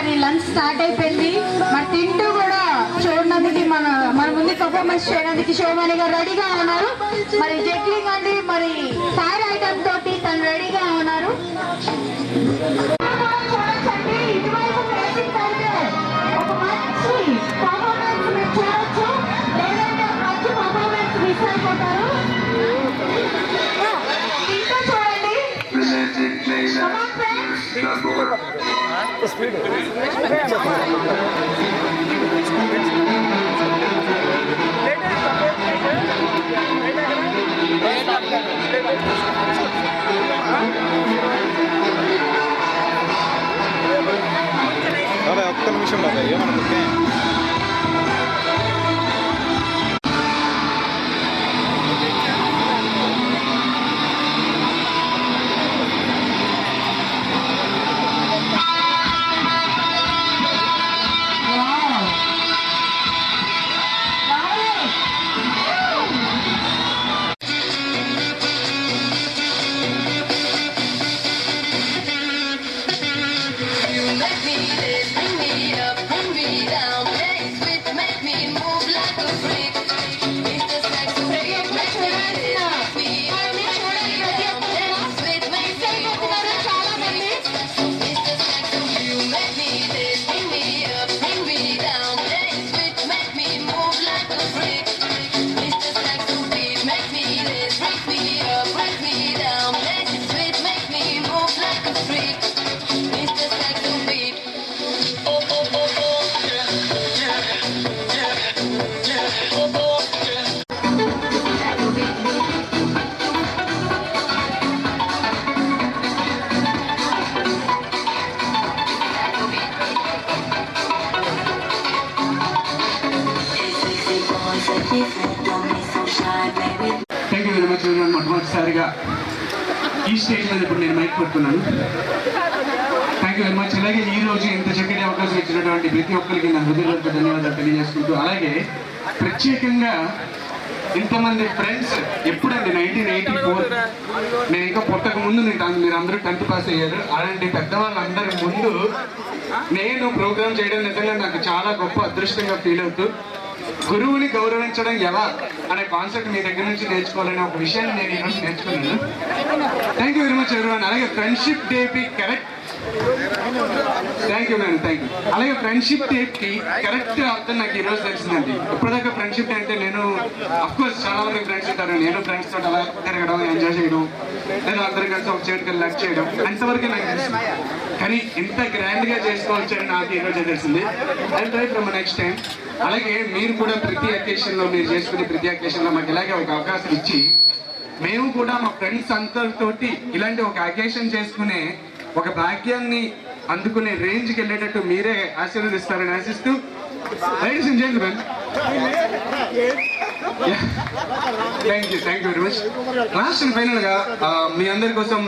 మరి lunch start అయిపోయింది. మరి తింటూ కూడా చూడడానికి మన ముందు పర్ఫార్మెన్స్ చేయడానికి శివమణి గారు రెడీగా ఉన్నారు. మరి జెక్లింగ్ అండి మరి ఫైర్ ఐటమ్ తోటి తను రెడీగా ఉన్నారు. ఒక్క నిమిషం బాబా ఏమనుకుంటే థ్యాంక్ యూ వెరీ మచ్. మొట్టమొదటిసారిగా ఈ స్టేజ్ మీద ఇప్పుడు నేను మైక్ పడుతున్నాను. Thank you very much. అలాగే ఈ రోజు ఇంత చక్కటి అవకాశం ఇచ్చినటువంటి ప్రతి ఒక్కరికి నా హృదయపూర్వక ధన్యవాదాలు తెలియజేసుకుంటూ, అలాగే ప్రత్యేకంగా ఇంతమంది ఫ్రెండ్స్ ఎప్పుడండి 1984 నేను ఇంకా పుట్టక ముందు మీరు అందరూ 10th పాస్ అయ్యారు. అలాంటి పెద్దవాళ్ళందరి ముందు నేను ప్రోగ్రామ్ చేయడం నిజంగా నాకు చాలా గొప్ప అదృష్టంగా ఫీల్ అవుతూ, గురువుని గౌరవించడం ఎలా అనే కాన్సెప్ట్ మీ దగ్గర నుంచి నేర్చుకోవాలనే ఒక విషయాన్ని నేను ఈరోజు నేర్చుకున్నాను. Thank you very much everyone. అలాగే ఫ్రెండ్షిప్ డేకి correct thank you madam, thank you. అలాగే ఫ్రెండ్షిప్ డేకి కరెక్ట్ అర్థం నాకు ఈరోజు తెలిసిందండి. ఇప్పటిదాకా ఫ్రెండ్షిప్ డే అంటే నేను అఫ్కోర్స్ చాలా మంది ఫ్రెండ్స్ ఉంటారు, నేను ఫ్రెండ్స్ తోటి అలా తిరగడం, ఎంజాయ్ చేయడం, నేను అందరం కలిసి ఒక చేతికి లక్ చేయడం, అంతవరకే నాకు తెలుసు. కానీ ఇంత గ్రాండ్ గా చేసుకోవచ్చని నాకు ఈరోజు తెలిసింది. I try from next time. అలాగే మీరు కూడా ప్రతి అకేషన్ లో మీరు చేసుకునే ప్రతి అకేషన్ లో మాకు ఇలాగే ఒక అవకాశం ఇచ్చి మేము కూడా మా ఫ్రెండ్స్ అందరితోటి ఇలాంటి ఒక అకేషన్ చేసుకునే ఒక భాగ్యాన్ని అందుకునే రేంజ్కి వెళ్ళేటట్టు మీరే ఆశీర్వదిస్తారని ఆశిస్తూ, ladies and gentlemen, thank you very much. Last and final గా మీ అందరి కోసం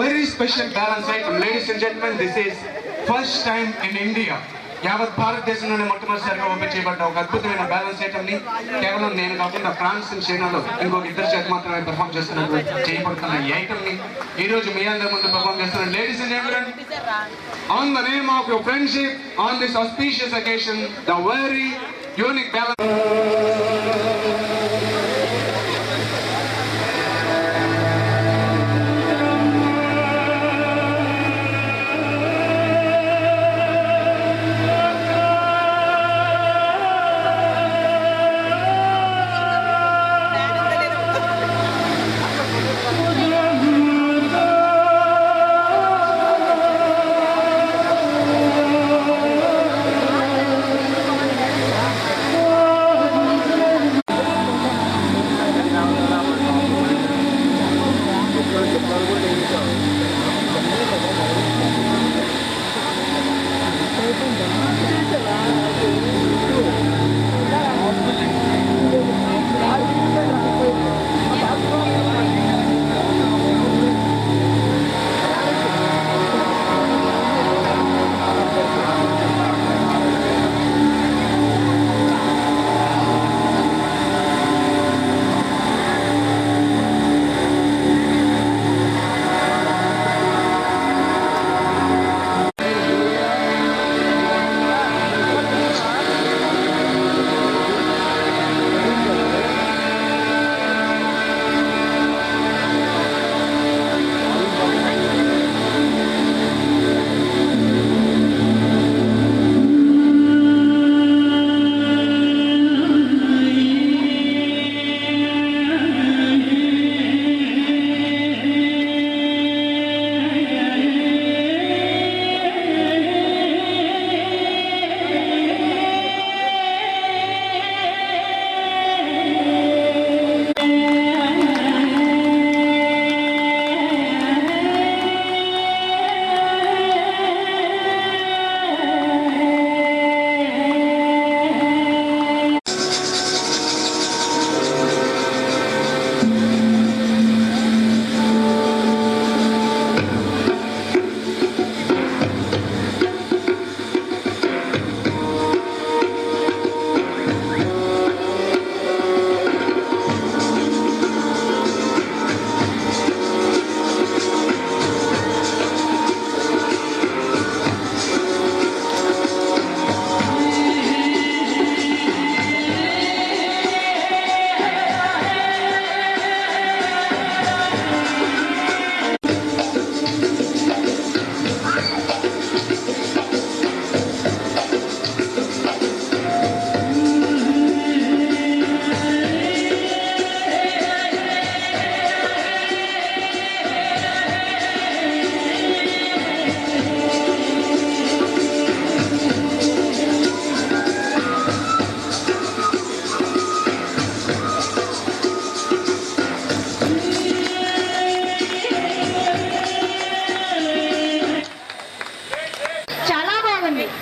very special balance item. Ladies and gentlemen, this is first time in India, యావత్ భారతదేశంలోనే మొట్టమొదటిసారిగా ఓపెన్ చేయబడ్డ ఒక అద్భుతమైన బ్యాలెన్స్ ఐటమ్ ని కేవలం నేను కాకుండా ఫ్రాన్స్ అండ్ చైనాలో ఇంకొక ఇద్దరు చేత మాత్రమే పెర్ఫామ్ చేస్తున్నట్టు చేయబడుతున్న ఈ ఐటమ్ ని ఈ రోజు మీ అందరి ముందు పెర్ఫామ్ చేస్తున్నాను. Ladies and gentlemen, on the name of your friendship on this auspicious occasion, the very unique balance.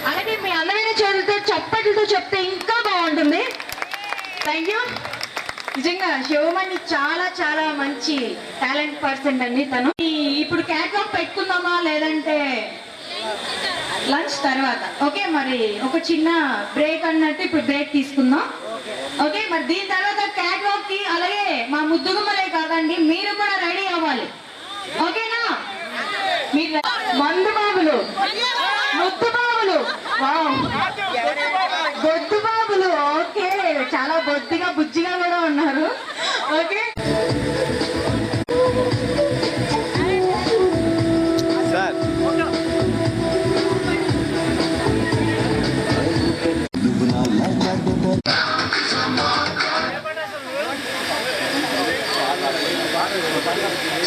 అలాగే మీ అందమైన చేతులతో చప్పట్లతో చెప్తే ఇంకా బాగుంటుంది. Thank you. నిజంగా శివమణి చాలా చాలా మంచి టాలెంట్ పర్సన్ అండి తను. ఇప్పుడు క్యాట్ వాక్ పెట్టుకుందామా లేదంటే లంచ్ తర్వాత? ఓకే, మరి ఒక చిన్న బ్రేక్ అన్నట్టు ఇప్పుడు బ్రేక్ తీసుకుందాం. ఓకే, మరి దీని తర్వాత క్యాట్ వాక్ కి అలాగే మా ముద్దుగుమ్మలే కాదండి మీరు కూడా రెడీ అవ్వాలి. ఓకేనా? మీరు మందు బాబులు, ముద్దు బాబులు, బొద్దు బాబులు. ఓకే, చాలా బొద్దిగా బుజ్జిగా కూడా ఉన్నారు. ఓకే,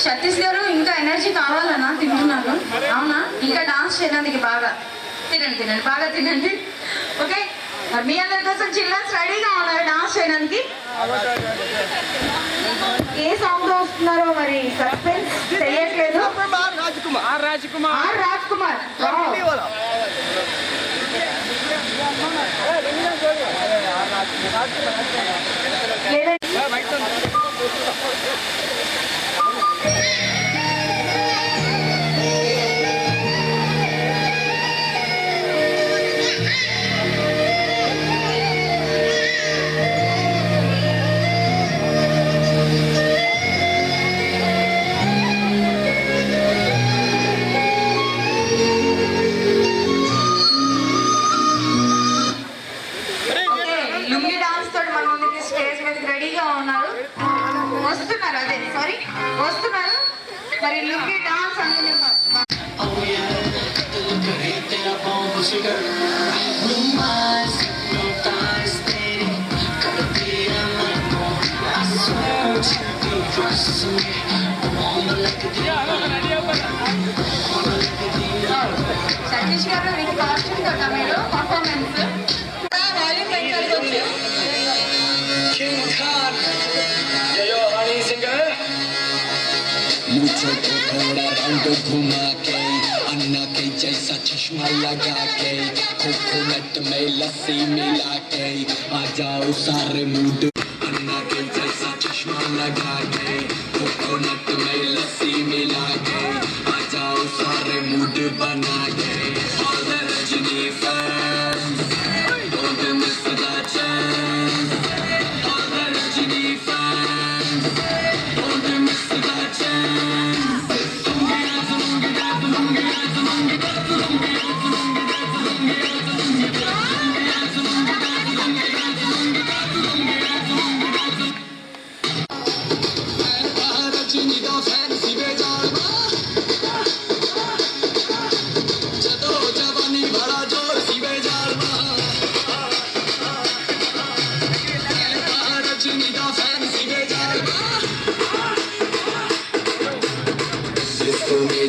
సతీష్ గారు ఇంకా ఎనర్జీ కావాలన్నా తింటున్నారు? అవునా? ఇంకా డాన్స్ చేయడానికి బాగా తినండి, బాగా తినండి. ఓకే, మరి మీ అందరి కోసం చిల్డ్రన్స్ రెడీగా ఉన్నారు డాన్స్ చేయడానికి. ఏ సాంగ్ వస్తున్నారో మరి సస్పెన్స్ తెలియట్లేదు. రాజ్ కుమార్ లుంగి డాన్స్ తోటి మన ముందుకి స్టేజ్ మీదకి రెడీగా ఉన్నారు. వస్తున్నారు. మరి లుంగి డాన్స్ అంటే సతీష్ గారు మీకు కాస్ట్యూమ్ తోట మీరు పర్ఫార్మెన్స్ వాల్యూమ్ పెంచాలి. मुझे तो थोड़ा राउंड घुमा के अन्ना के जैसा चश्मा लगा के कोकोनट में लस्सी मिला के आ जाओ सारे मूड अन्ना के जैसा चश्मा लगा के कोकोनट में लस्सी मिला के आ जाओ सारे मूड बना के All the Rajini fans don't miss the chance All the Rajini fans don't miss the chance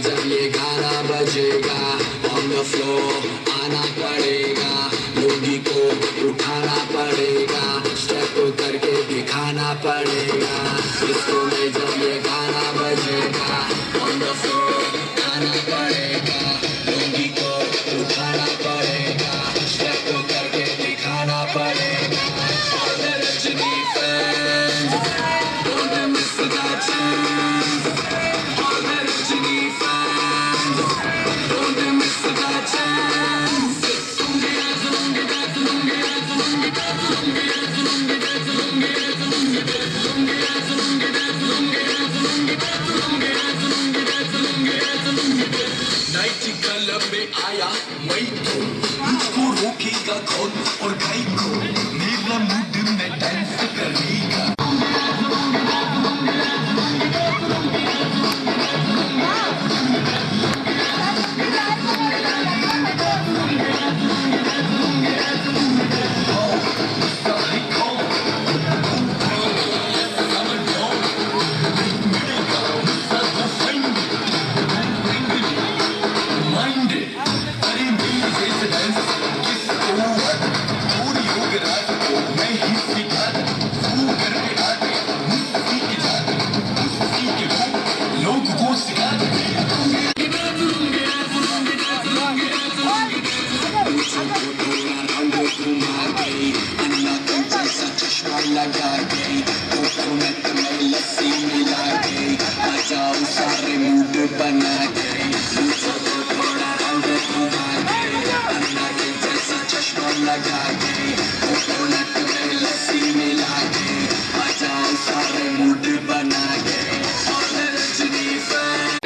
जब ये गाना बजेगा on the floor आना पड़ेगा लोगी को उठाना पड़ेगा स्टेप करके दिखाना पड़ेगा इसको में जब ये गाना बजेगा on the floor आना पड़ेगा लोगी को उठाना पड़ेगा स्टेप करके दिखाना पड़ेगा All the Rajini fans don't miss the chance All the Rajini fans don't miss the chance night club में आया मैं तो मुझको रोकेगा कौन और गाय को मेरा मूड में डांस करेगा मैं ही सिखा लगा के कोकोनट में लस्सी मिला के आ जाओ सारे मूड बना के मुझको थोड़ा रंग घुमा के अन्ना के जैसा चश्मा लगा के कोकोनट में लस्सी मिला के आ जाओ सारे मूड बना के और रजनी फैन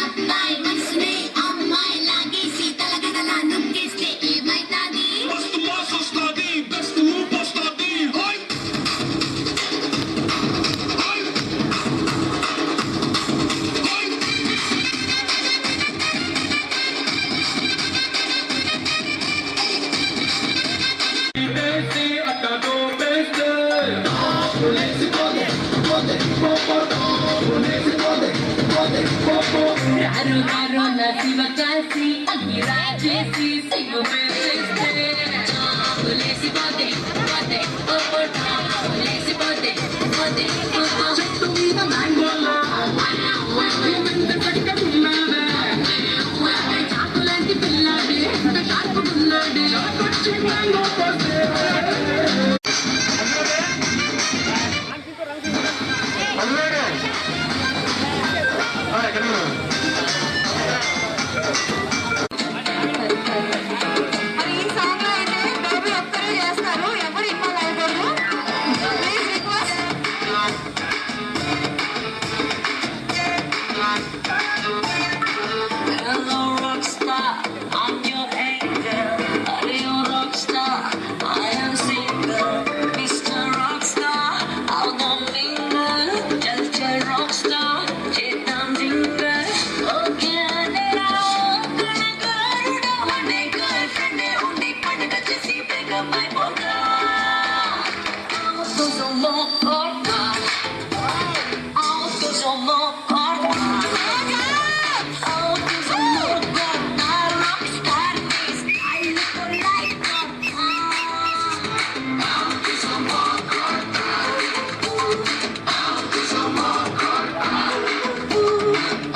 అమ్మాయి మనసునే అమ్మాయి లాగే సీతల గడల నొక్కేస్తే ఏమైతాది మస్తు మాస్ వస్తాది బెస్ట్ మూవ్ వస్తాది హై హై హై దేశీ అట్టదో బెస్ట్ రారు రారు నా శివ కాసి అగ్గిరా చేసి సిగ్గు పేరిస్తే లేసిపోతే పోతే ఓ లేసిపోతే పోతే చెట్టు మీద మ్యాంగోలో చాకులాంటి పిల్లాడి చాకున్నాడు మ్యాంగో మరి ఈ సాంగ్ లో అయితే బేబీ ఒక్కరే చేస్తారు, ఎవరు ఇన్వాల్వ్ అవ్వకూడదు. Please request. Hello rockstar, I'm your angel. Are you rockstar? I am single. Mr. Rockstar, I'll go mingle. Just a rockstar, chetam jingle. Okay, girlfriend undi pandaga chesi break up my boga. Auto zomo corta. Auto zomo corta. Auto zomo corta. Rockstar is I look like corta. Auto zomo corta. Auto zomo corta.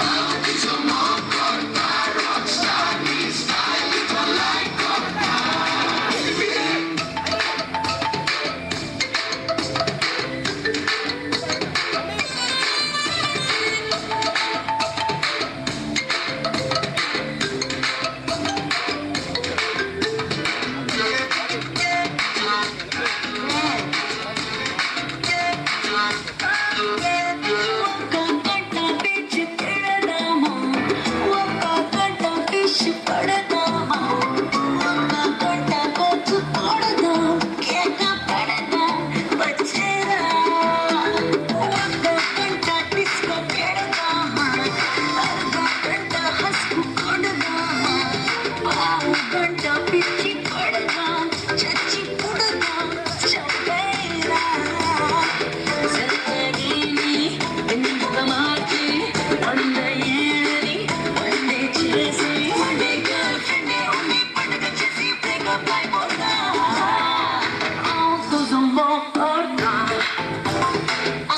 Auto zomo corta. Rockstar is I look like corta. పిచ్చి పడదా చచ్చి పుడదా చెప్పేరా సరితగిని ఎందుకు మార్చి వంద ఏరి వందే చేసి వందే girlfriend ఉండి పండుగ చేసి breakup అయిపోతా Auto zomo corta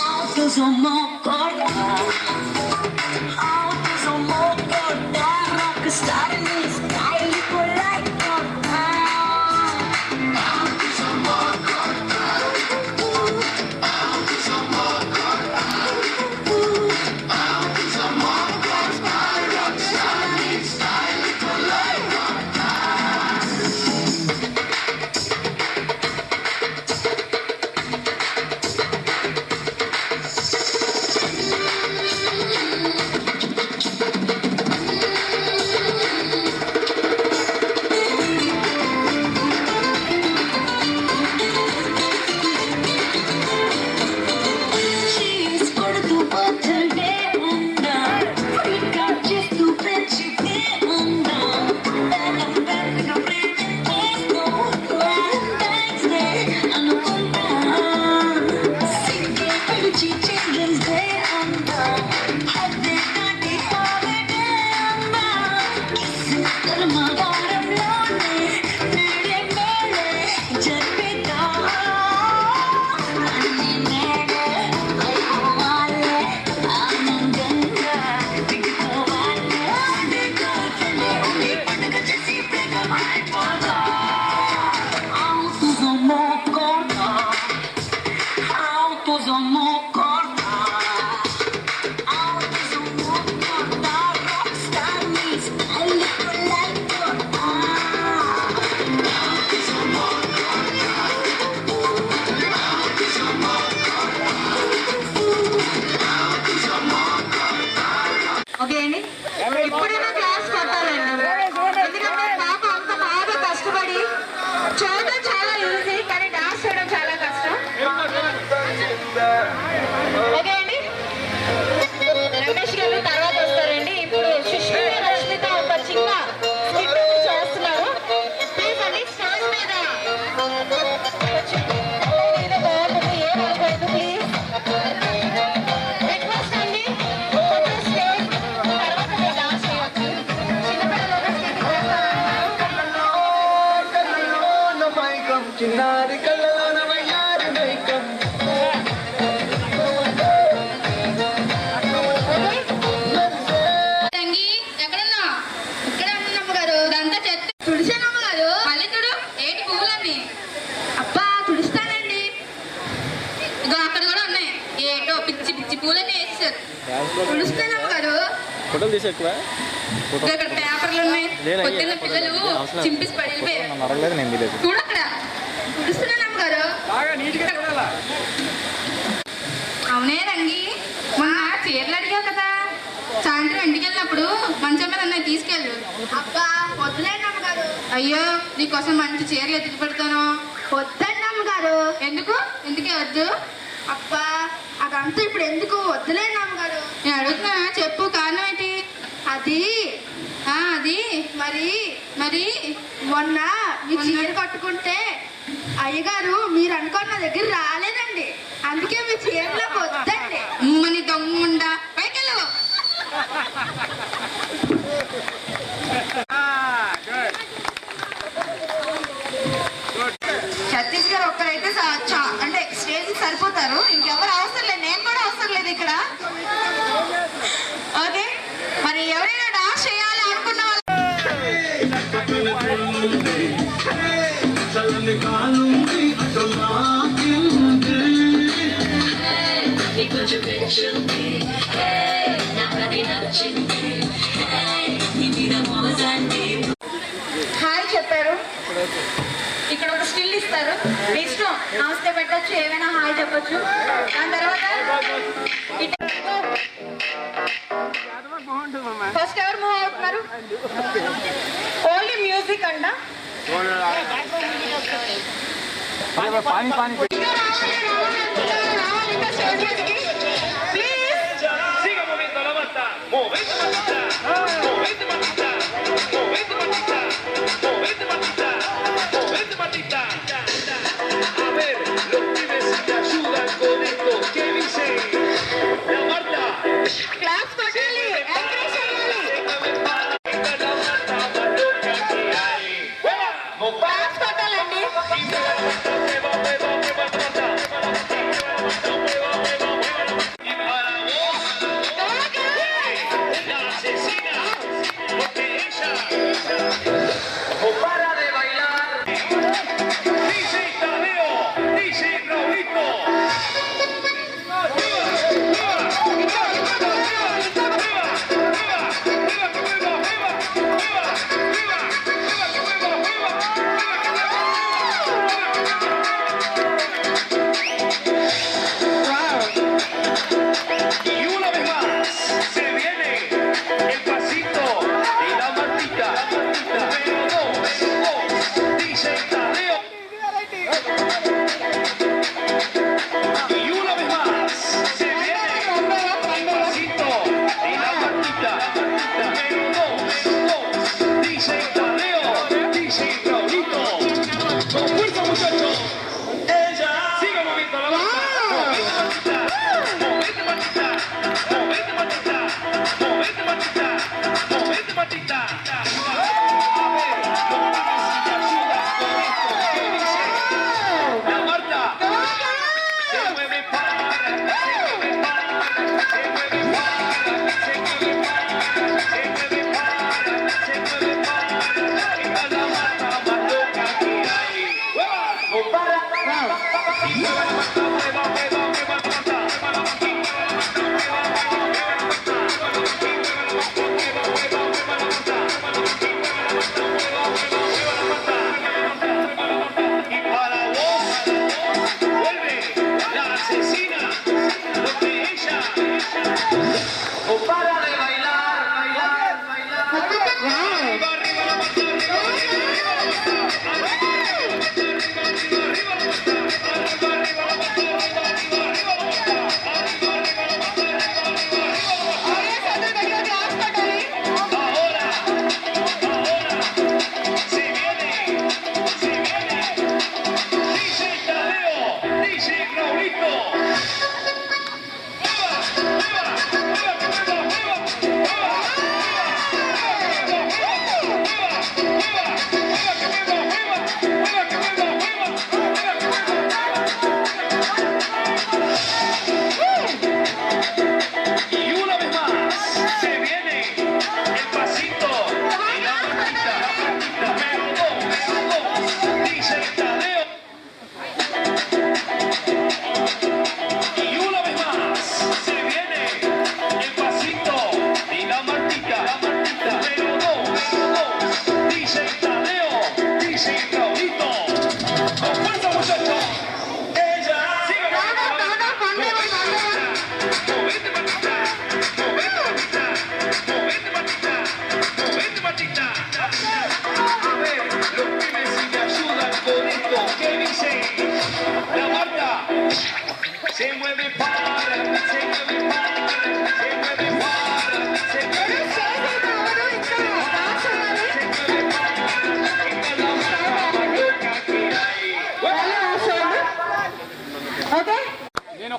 Auto zomo corta Auto zomo corta Rockstar in the sky look like corta Auto zomo corta Auto zomo corta Auto zomo corta Rockstar in the sky look like corta ఇప్పుడైనా class కొట్టాలండి. ఎందుకంటే పాప అంత బాగా కష్టపడి చూడడం చాలా easy, కానీ dance చేయడం చాలా కష్టం. ఓకే అండి, రమేష్ గారు తర్వాత వస్తారండి. ఇప్పుడు సుష్మిత రష్మిత ఒక చిన్న స్కిట్ చేస్తున్నారు. ప్లీజ్ అండి స్టేజ్ మీద ఏదో బాగుంటుంది, ఏమనుకోవద్దు ప్లీజ్. రిక్వెస్ట్ అండి, కొంచెం స్టేజ్ తర్వాత మీరు డాన్స్ చేయవచ్చు. చిన్నపిల్లలు ఒక స్కిట్ చిన్నారి కళ్ళలోన వయ్యారి మైకం తంగి ఎక్కడున్నా? ఇక్కడ ఉన్నమ్మ గారు ఇదంతా చెత్త తుడిసానమ్మ గారు. మళ్ళీ చూడు ఏంటి పువ్వులన్నీ. అబ్బా తుడుస్తానండి. ఇగో అక్కడ కూడా ఉన్నాయి ఏంటో పిచ్చి పిచ్చి పూలన్నీ వేసేసారు. తుడుస్తానమ్మ గారు. ఫోటోలు తీసి ఎక్కువ ఇగో ఇక్కడ పేపర్లు ఉన్నాయి. పొద్దున్న పిల్లలు చింపిసి పడిపోయారు. అడగలేదు, నేను తెలియదు. చూడు అక్కడ తుడుస్తున్నానమ్మ గారు. అవునే రంగి, మొన్న చీరలు అడిగావు కదా, సాయంత్రం ఇంటికి వెళ్ళినప్పుడు మంచం మీద అన్నయ్య తీసుకెళ్ళు. అబ్బా వద్దులేండి అమ్మగారు. అయ్యో నీకోసం మంచి చీరలు ఎత్తుకు పెడతాను. వద్దండి అమ్మగారు. ఎందుకు? ఎందుకే వద్దు? అబ్బా అదంతా ఇప్పుడు ఎందుకు? వద్దులేండి అమ్మగారు. నేను అడుగుతున్నా, చెప్పు కారణం ఏంటి? అది అది మరి మరి మొన్న మీ చీర కట్టుకుంటే అయ్యగారు మీరు అనుకున్న దగ్గర రాలేదండి, అందుకే మీ చీరలో వద్దండి. మని దమ్ముండా పైకెళ్ళు. సతీష్ గారు ఒక్కరైతే అంటే స్టేజ్ సరిపోతారు, ఇంకెవరు అవసరం లేదు. నేను కూడా అవసరం లేదు ఇక్కడ. ఓకే, మరి ఎవరైనా డాన్స్ చేయాలి అనుకున్న వాళ్ళు హాయ్ చెప్పారు. ఇక్కడ ఒక స్టిల్ ఇస్తారు, మీ ఇష్టం. నమస్తే పెట్టచ్చు, ఏమైనా హాయ్ చెప్పచ్చు. దాని తర్వాత ఫస్ట్ ఎవరు మూవ్ అవుతున్నారు? ఓన్లీ మ్యూజిక్ అంట. Siga moviendo la mata, movete matita, movete matita, movete matita, movete matita, movete matita. A ver, los pibes te ayudan con esto. ¿Qué dice? La Marta. Claps కొట్టాలి, encourage చేయాలి. La Marta más loca que hay. Claps కొట్టాలండి. Mueva, mueva, mueva la Marta. Y para vos, la asesina, porque ella no para de bailar. DJ Tadeo, DJ Raulito. Y una vez más se viene el pasito y la Martita. Pero dos, DJ Tadeo. Y una vez más se viene el pasito y la Martita. Pero dos, DJ Tadeo, DJ Raulito. Con fuerza muchachos. Ella sigue moviendo la mano. Movete matita, movete matita, movete matita, movete matita, movete matita. A ver, los pibes te ayudan con esto. ¿Qué dice? La Marta se mueve para, se mueve para, se mueve para, se mueve para, se mueve para, se mueve para. Esta es la Marta más loca que hay. No para, y mueve la Marta, mueva, mueva, mueva la Marta. Y para vos vuelve la asesina, porque ella no para de bailar, bailar,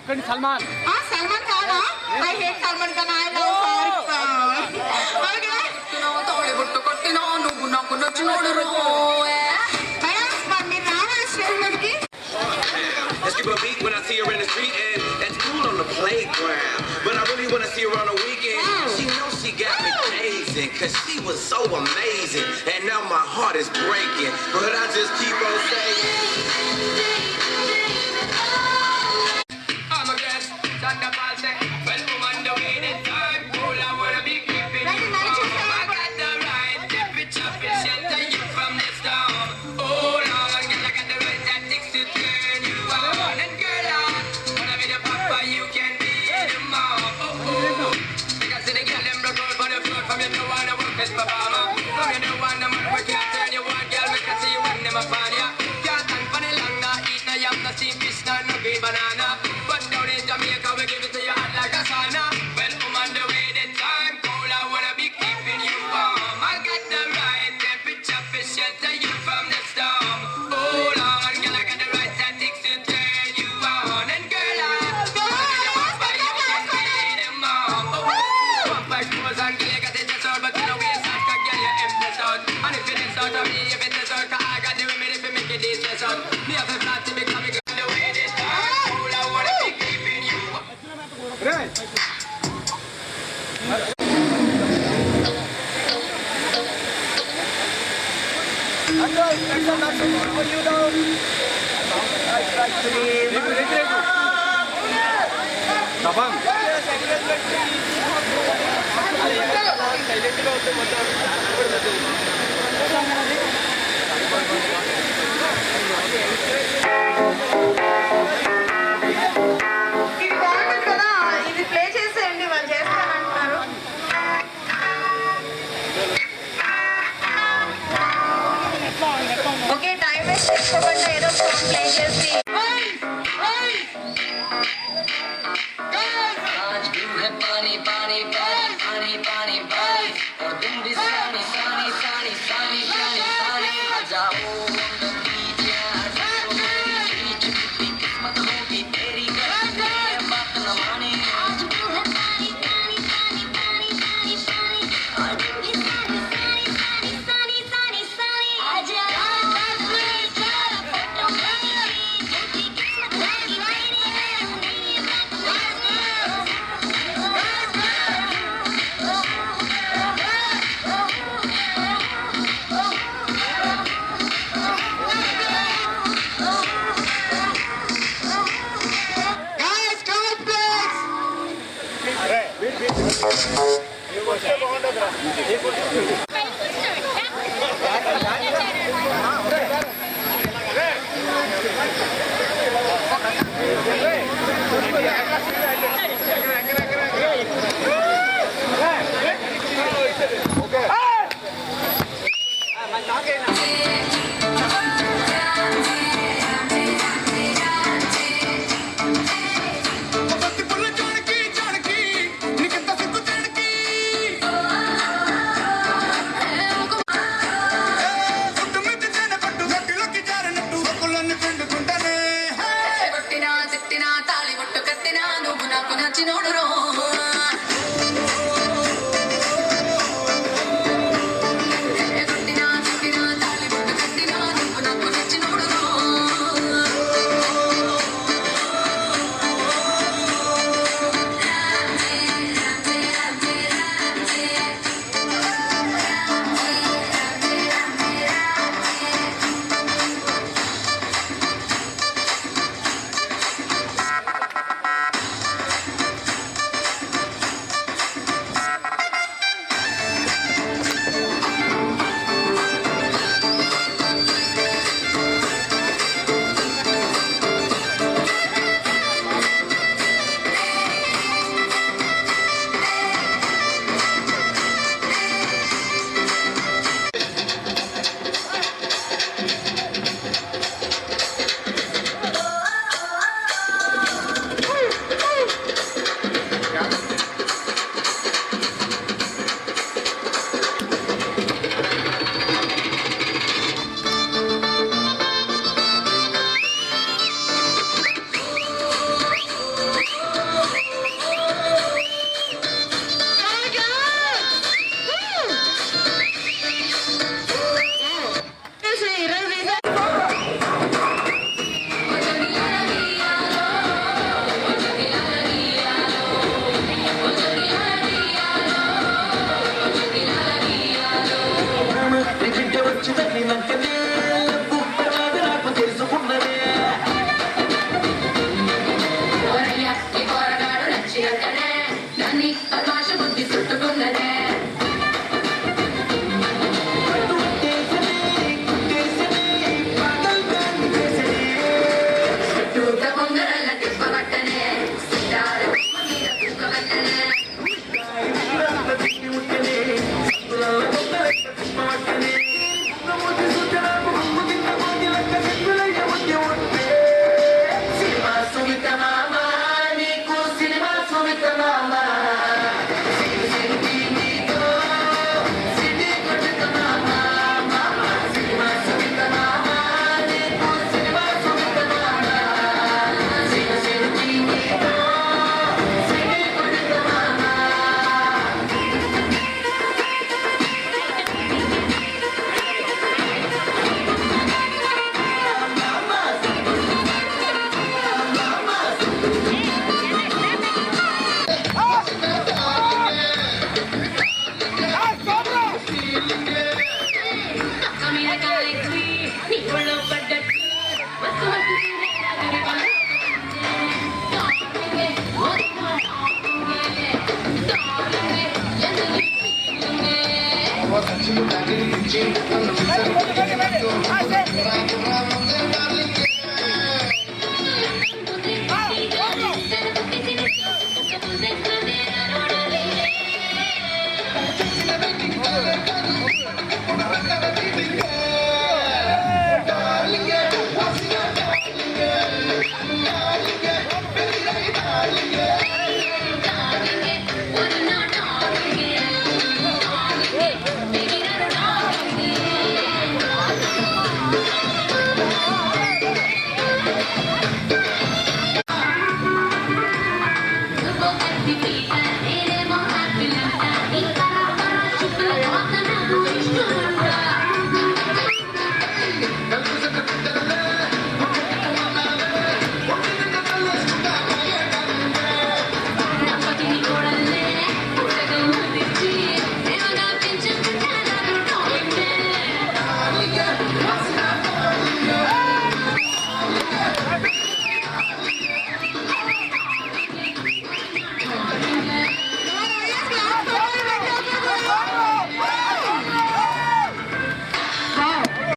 పక్కండి సల్మాన్. సల్మాన్ ఖానా? I hate Salman Khan. I love Shahrukh Khan. Okay. Madam, మీరు రావాలి stage మీదకి. Let's keep a beat when I see her in the street, and that's cool on the playground. But I really wanna see her on the weekend. She knows she got me gazing, cause she was so amazing. And now my heart is breaking, but I just keep on saying. I'm a guest, Santa Pace, well, woman, the way the time cool, I wanna be keeping you warm. I got the right temperature to shelter you from the storm. Oh, Lord, girl, I got the right tactics to turn you on. And girl, I wanna be the papa, you can be the mom. Oh, oh, because the girl, them broke out on the floor. From you don't wanna work as performer. From you don't wanna man, we can't turn you on, girl, we can see you when them upon ya. Can't stand for the long, nah, eat no yam, no steamed fish, no green banana. But down in Jamaica, we give it to you hot like a sauna. Well, woman, the way the time cold, I wanna be keeping you warm. I got the right temperature to shelter you from the storm. Oh, Lord, girl, I got the right tactics to turn you on. And girl, I wanna be the papa, you can be the mom. Oh, pump like clothes and girl, you got it just out, but you know we start, cause girl, you empty out. And if it is out of me, if it is out, cause I got the remedy for make it distress out. Me have a flat to become a girl, the way the time cold, I wanna be keeping you warm. ఇది బాగుంటుంది కదా, ఇది play చేసేయండి, వాళ్ళు చేస్తానంటున్నారు. Okay, time waste చేసుకోకుండా ఏదో song play చేసి आज ब्लू है पानी पानी पानी पानी पानी पानी और तुम भी सानी सानी सानी सानी सानी सानी आ जाओ on the beach यार so beach की किस्मत होगी तेरी करते बात न माने आज ब्लू है पानी पानी पानी पानी पानी पानी और तुम भी सानी सानी सानी सानी सानी सानी आजा फोटो मेरी किस्मत होगी मेरी కొట్టినా తిట్టినా తాళి బొట్టు కట్టినా నువ్వు నాకు నచ్చినోడు రో. కొట్టినా తిట్టినా తాళి బొట్టు కట్టినా నువ్వు నాకు నచ్చినోడు రో. Hey,